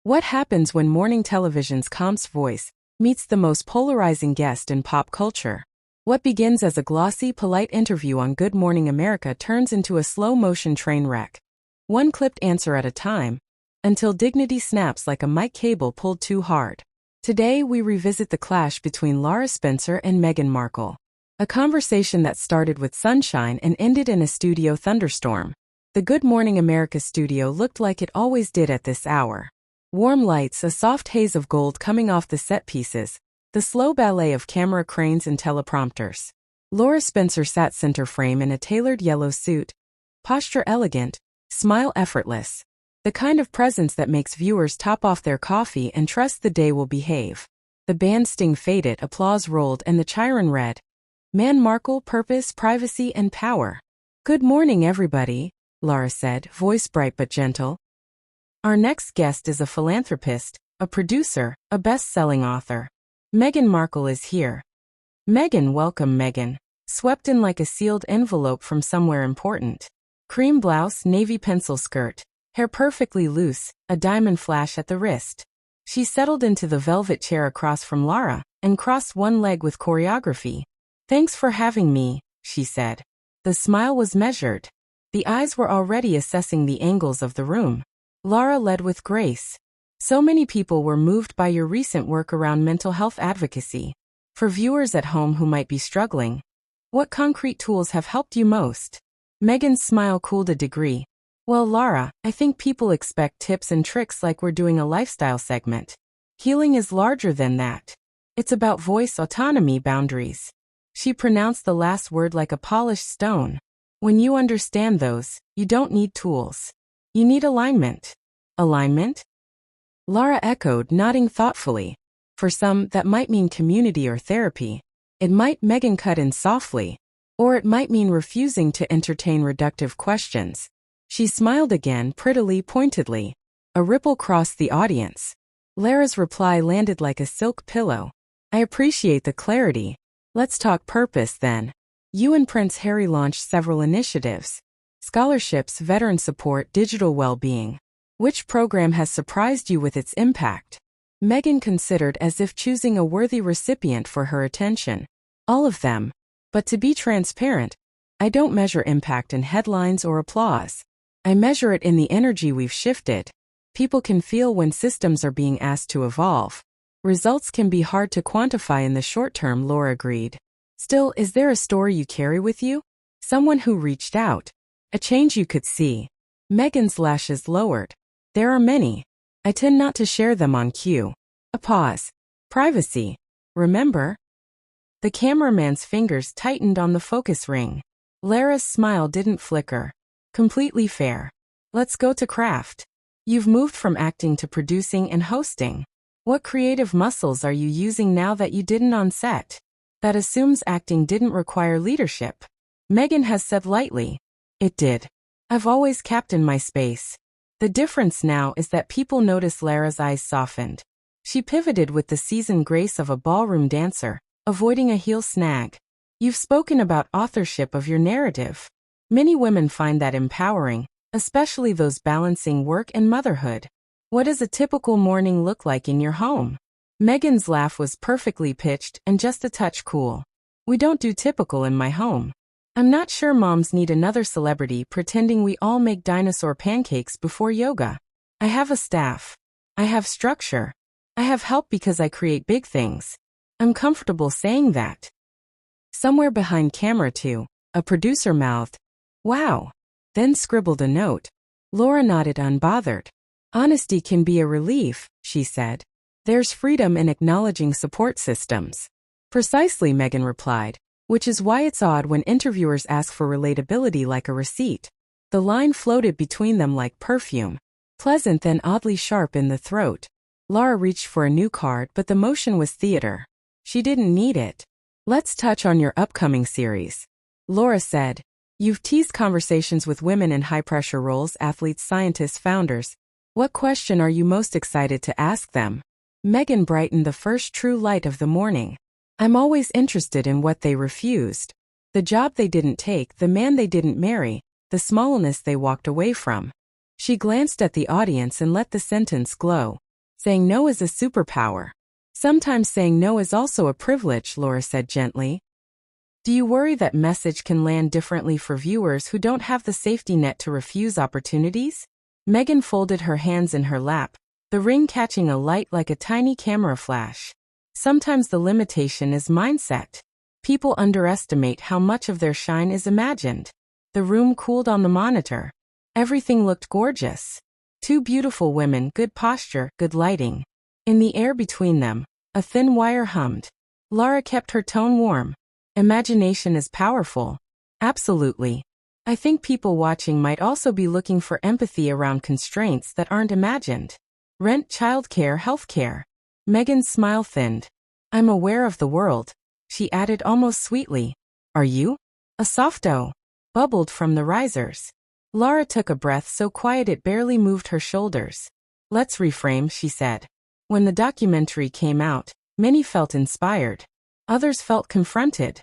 What happens when morning television's calmest voice meets the most polarizing guest in pop culture? What begins as a glossy, polite interview on Good Morning America turns into a slow-motion train wreck. One clipped answer at a time, until dignity snaps like a mic cable pulled too hard. Today we revisit the clash between Lara Spencer and Meghan Markle. A conversation that started with sunshine and ended in a studio thunderstorm. The Good Morning America studio looked like it always did at this hour. Warm lights, a soft haze of gold coming off the set pieces, the slow ballet of camera cranes and teleprompters. Lara Spencer sat center frame in a tailored yellow suit, posture elegant, smile effortless. The kind of presence that makes viewers top off their coffee and trust the day will behave. The band sting faded, applause rolled, and the chyron read, "Meghan Markle, purpose, privacy, and power." "Good morning, everybody," Lara said, voice bright but gentle. "Our next guest is a philanthropist, a producer, a best-selling author. Meghan Markle is here." "Meghan, welcome Meghan." Swept in like a sealed envelope from somewhere important. Cream blouse, navy pencil skirt, hair perfectly loose, a diamond flash at the wrist. She settled into the velvet chair across from Lara and crossed one leg with choreography. "Thanks for having me," she said. The smile was measured. The eyes were already assessing the angles of the room. Lara led with grace. "So many people were moved by your recent work around mental health advocacy. For viewers at home who might be struggling, what concrete tools have helped you most?" Meghan's smile cooled a degree. "Well, Lara, I think people expect tips and tricks like we're doing a lifestyle segment. Healing is larger than that. It's about voice autonomy, boundaries." She pronounced the last word like a polished stone. "When you understand those, you don't need tools. You need alignment." "Alignment?" Lara echoed, nodding thoughtfully. "For some, that might mean community or therapy. It might," Meghan cut in softly. "Or it might mean refusing to entertain reductive questions." She smiled again, prettily, pointedly. A ripple crossed the audience. Lara's reply landed like a silk pillow. "I appreciate the clarity. Let's talk purpose then. You and Prince Harry launched several initiatives. Scholarships, veteran support, digital well-being. Which program has surprised you with its impact?" Meghan considered, as if choosing a worthy recipient for her attention. "All of them. But to be transparent, I don't measure impact in headlines or applause. I measure it in the energy we've shifted. People can feel when systems are being asked to evolve. Results can be hard to quantify in the short term," Lara agreed. "Still, is there a story you carry with you? Someone who reached out? A change you could see?" Meghan's lashes lowered. "There are many. I tend not to share them on cue." A pause. "Privacy. Remember?" The cameraman's fingers tightened on the focus ring. Lara's smile didn't flicker. "Completely fair. Let's go to craft. You've moved from acting to producing and hosting. What creative muscles are you using now that you didn't on set? That assumes acting didn't require leadership." Meghan has said lightly. "It did. I've always captained my space." The difference now is that people notice. Lara's eyes softened. She pivoted with the seasoned grace of a ballroom dancer, avoiding a heel snag. "You've spoken about authorship of your narrative. Many women find that empowering, especially those balancing work and motherhood. What does a typical morning look like in your home?" Meghan's laugh was perfectly pitched and just a touch cool. "We don't do typical in my home. I'm not sure moms need another celebrity pretending we all make dinosaur pancakes before yoga. I have a staff. I have structure. I have help because I create big things. I'm comfortable saying that." Somewhere behind camera too, a producer mouthed, "Wow," then scribbled a note. Lara nodded unbothered. "Honesty can be a relief," she said. "There's freedom in acknowledging support systems." "Precisely," Meghan replied, "which is why it's odd when interviewers ask for relatability like a receipt." The line floated between them like perfume, pleasant then oddly sharp in the throat. Lara reached for a new card, but the motion was theater. She didn't need it. "Let's touch on your upcoming series," Lara said. "You've teased conversations with women in high-pressure roles, athletes, scientists, founders. What question are you most excited to ask them?" Meghan brightened the first true light of the morning. "I'm always interested in what they refused. The job they didn't take, the man they didn't marry, the smallness they walked away from." She glanced at the audience and let the sentence glow. Saying no is a superpower. Sometimes saying no is also a privilege, Lara said gently. Do you worry that message can land differently for viewers who don't have the safety net to refuse opportunities? Meghan folded her hands in her lap, the ring catching a light like a tiny camera flash. Sometimes the limitation is mindset. People underestimate how much of their shine is imagined. The room cooled on the monitor. Everything looked gorgeous. Two beautiful women, good posture, good lighting. In the air between them, a thin wire hummed. Lara kept her tone warm. Imagination is powerful. Absolutely. I think people watching might also be looking for empathy around constraints that aren't imagined. Rent, childcare, healthcare. Meghan's smile thinned. I'm aware of the world, she added almost sweetly. Are you? A soft-o bubbled from the risers. Lara took a breath so quiet it barely moved her shoulders. Let's reframe, she said. When the documentary came out, many felt inspired. Others felt confronted.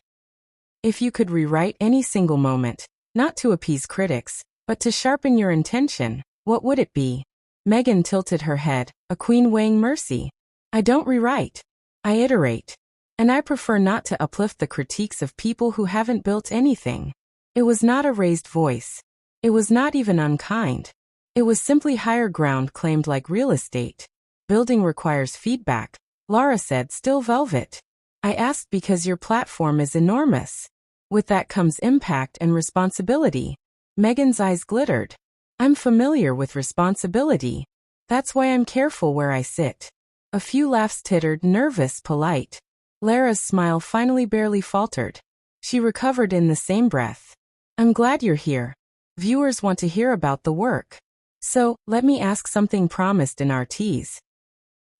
If you could rewrite any single moment, not to appease critics, but to sharpen your intention, what would it be? Meghan tilted her head, a queen weighing mercy. I don't rewrite. I iterate. And I prefer not to uplift the critiques of people who haven't built anything. It was not a raised voice. It was not even unkind. It was simply higher ground claimed like real estate. Building requires feedback, Lara said, still velvet. I asked because your platform is enormous. With that comes impact and responsibility. Meghan's eyes glittered. I'm familiar with responsibility. That's why I'm careful where I sit. A few laughs tittered, nervous, polite. Lara's smile finally barely faltered. She recovered in the same breath. I'm glad you're here. Viewers want to hear about the work. So, let me ask something promised in our tease.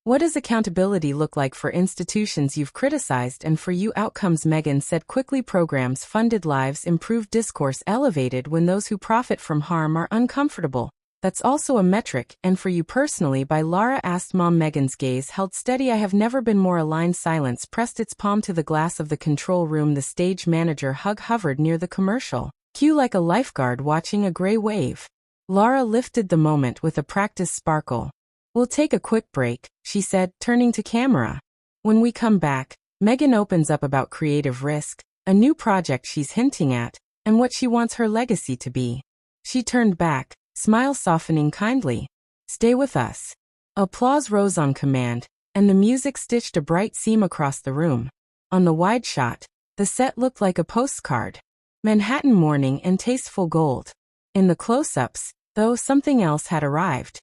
What does accountability look like for institutions you've criticized and for you outcomes? Meghan said quickly. Programs funded lives, improved discourse elevated when those who profit from harm are uncomfortable. That's also a metric. And for you personally, by Lara asked mom. Meghan's gaze held steady. I have never been more aligned. Silence pressed its palm to the glass of the control room. The stage manager hovered near the commercial cue like a lifeguard watching a gray wave. Lara lifted the moment with a practiced sparkle. We'll take a quick break, she said, turning to camera. When we come back, Meghan opens up about creative risk, a new project she's hinting at, and what she wants her legacy to be. She turned back, smile softening kindly. Stay with us. Applause rose on command, and the music stitched a bright seam across the room. On the wide shot, the set looked like a postcard. Manhattan morning and tasteful gold. In the close-ups, though, something else had arrived.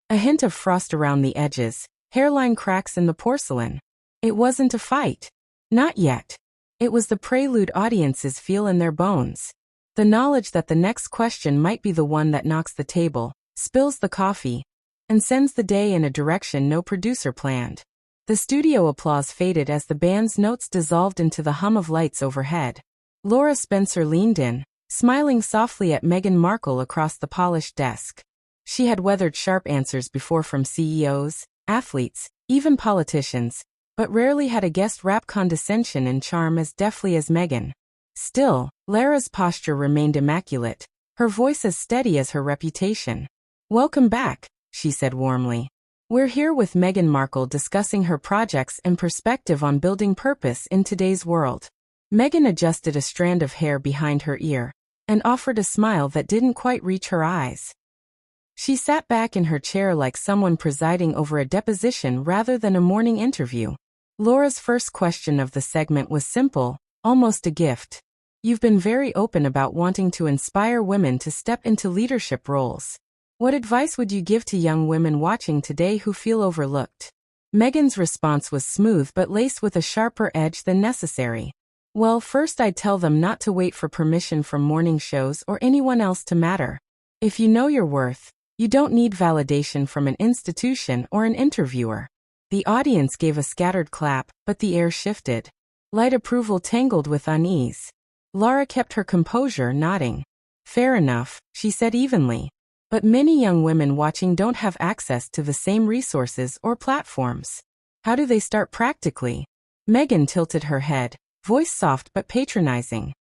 A hint of frost around the edges, hairline cracks in the porcelain. It wasn't a fight. Not yet. It was the prelude audiences feel in their bones. The knowledge that the next question might be the one that knocks the table, spills the coffee, and sends the day in a direction no producer planned. The studio applause faded as the band's notes dissolved into the hum of lights overhead. Laura Spencer leaned in, smiling softly at Meghan Markle across the polished desk. She had weathered sharp answers before from CEOs, athletes, even politicians, but rarely had a guest wrap condescension and charm as deftly as Meghan. Still, Lara's posture remained immaculate, her voice as steady as her reputation. Welcome back, she said warmly. We're here with Meghan Markle discussing her projects and perspective on building purpose in today's world. Meghan adjusted a strand of hair behind her ear and offered a smile that didn't quite reach her eyes. She sat back in her chair like someone presiding over a deposition rather than a morning interview. Laura's first question of the segment was simple, almost a gift. You've been very open about wanting to inspire women to step into leadership roles. What advice would you give to young women watching today who feel overlooked? Meghan's response was smooth but laced with a sharper edge than necessary. Well, first I'd tell them not to wait for permission from morning shows or anyone else to matter. If you know your worth, you don't need validation from an institution or an interviewer. The audience gave a scattered clap, but the air shifted. Light approval tangled with unease. Lara kept her composure, nodding. Fair enough, she said evenly. But many young women watching don't have access to the same resources or platforms. How do they start practically? Meghan tilted her head, voice soft but patronizing.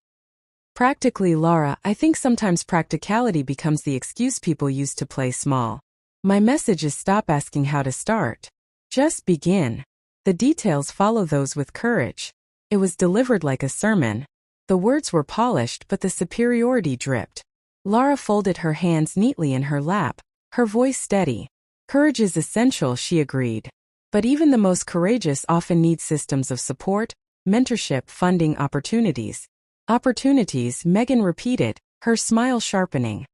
Practically, Lara, I think sometimes practicality becomes the excuse people use to play small. My message is stop asking how to start. Just begin. The details follow those with courage. It was delivered like a sermon. The words were polished, but the superiority dripped. Lara folded her hands neatly in her lap, her voice steady. Courage is essential, she agreed. But even the most courageous often need systems of support, mentorship, funding, opportunities. Opportunities, Meghan repeated, her smile sharpening.